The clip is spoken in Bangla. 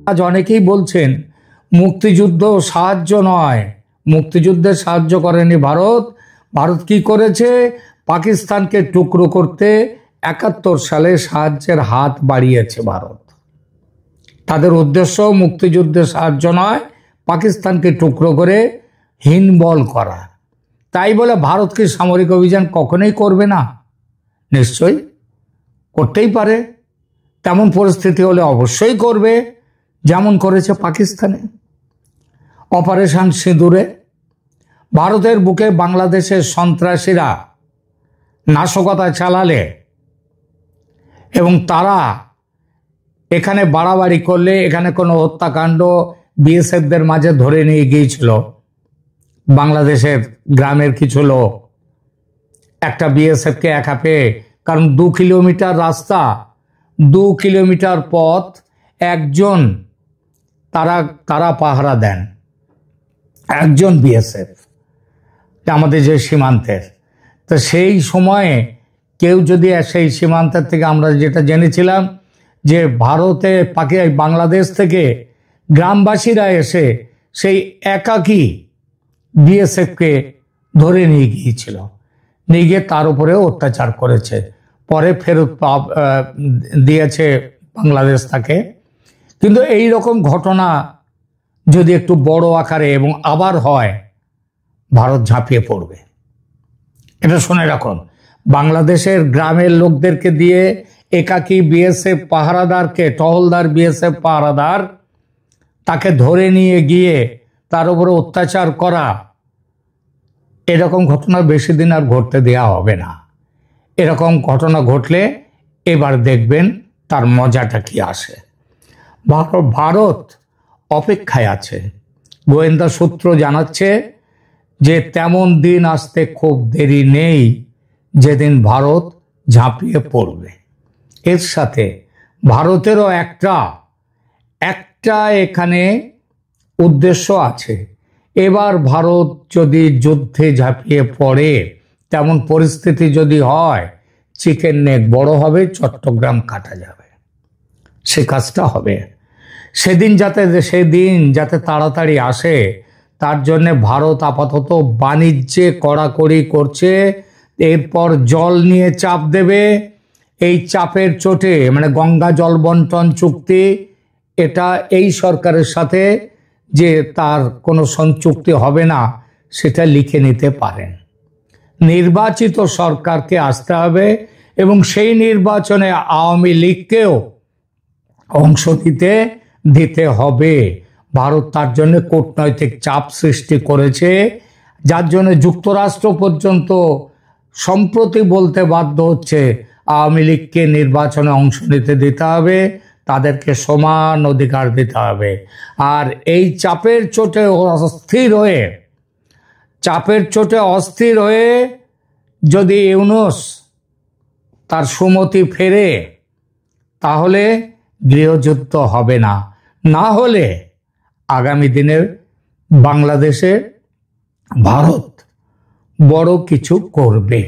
আজ অনেকেই বলছেন মুক্তিযুদ্ধ সাহায্য নয়, মুক্তিযুদ্ধে সাহায্য করেনি ভারত। ভারত কি করেছে? পাকিস্তানকে টুকরো করতে ৭১ সালে সাহায্যের হাত বাড়িয়েছে ভারত। তাদের উদ্দেশ্য মুক্তিযুদ্ধে সাহায্য নয়, পাকিস্তানকে টুকরো করে হীনবল করা। তাই বলে ভারত কি সামরিক অভিযান কখনোই করবে না? নিশ্চয়ই করতেই পারে। তেমন পরিস্থিতি হলে অবশ্যই করবে, যেমন করেছে পাকিস্তানে। অপারেশন সিঁদুরে ভারতের বুকে বাংলাদেশের সন্ত্রাসীরা নাশকতা চালালে এবং তারা এখানে বাড়াবাড়ি করলে, এখানে কোনো হত্যাকাণ্ড বিএসএফদের মাঝে ধরে নিয়ে গিয়েছিল বাংলাদেশের গ্রামের কিছু লোক, একটা বিএসএফকে একা পেয়ে। কারণ 2 কিলোমিটার রাস্তা, 2 কিলোমিটার পথ একজন তারা পাহারা দেন, একজন বিএসএফ আমাদের যে সীমান্তের। তো সেই সময়ে কেউ যদি সেই সীমান্তের থেকে আমরা যেটা জেনেছিলাম যে ভারতে বাংলাদেশ থেকে গ্রামবাসীরা এসে সেই একাকী বিএসএফকে ধরে নিয়ে গিয়েছিল, নিয়ে গিয়ে তার উপরেও অত্যাচার করেছে, পরে ফেরত দিয়েছে বাংলাদেশ তাকে। কিন্তু এই রকম ঘটনা যদি একটু বড় আকারে এবং আবার হয়, ভারত ঝাঁপিয়ে পড়বে। এটা শুনে রাখুন, বাংলাদেশের গ্রামের লোকদেরকে দিয়ে একাকী বিএসএফ পাহারাদারকে, টহলদার বিএসএফ পাহারাদার তাকে ধরে নিয়ে গিয়ে তার উপরে অত্যাচার করা, এরকম ঘটনা বেশি দিন আর ঘটতে দেওয়া হবে না। এরকম ঘটনা ঘটলে এবার দেখবেন তার মজাটা কি আসে। ভারত অপেক্ষায় আছে। গোয়েন্দা সূত্র জানাচ্ছে যে তেমন দিন আসতে খুব দেরি নেই যেদিন ভারত ঝাঁপিয়ে পড়বে। এর সাথে ভারতেরও একটা এখানে উদ্দেশ্য আছে। এবার ভারত যদি যুদ্ধে ঝাঁপিয়ে পড়ে, তেমন পরিস্থিতি যদি হয়, চিকেন নেক বড় হবে, চট্টগ্রাম কাটা যাবে, সে কাজটা হবে। সেদিন যাতে তাড়াতাড়ি আসে, তার জন্যে ভারত আপাতত বাণিজ্যে কড়াকড়ি করছে। এরপর জল নিয়ে চাপ দেবে। এই চাপের চোটে মানে গঙ্গা জল বন্টন চুক্তি, এটা এই সরকারের সাথে যে তার কোনো চুক্তি হবে না, সেটা লিখে নিতে পারেন। নির্বাচিত সরকারকে আসতে হবে এবং সেই নির্বাচনে আওয়ামী লীগকেও অংশ দিতে হবে। ভারত তার জন্য কূটনৈতিক চাপ সৃষ্টি করেছে, যার জন্য যুক্তরাষ্ট্র পর্যন্ত সম্প্রতি বলতে বাধ্য হচ্ছে আওয়ামী লীগকে নির্বাচনে অংশ নিতে দিতে হবে, তাদেরকে সমান অধিকার দিতে হবে। আর এই চাপের চোটে অস্থির হয়ে যদি ইউনূস তার সুমতি ফেরে, তাহলে গৃহযুদ্ধ হবে না। না হলে আগামী দিনে বাংলাদেশে ভারত বড় কিছু করবে।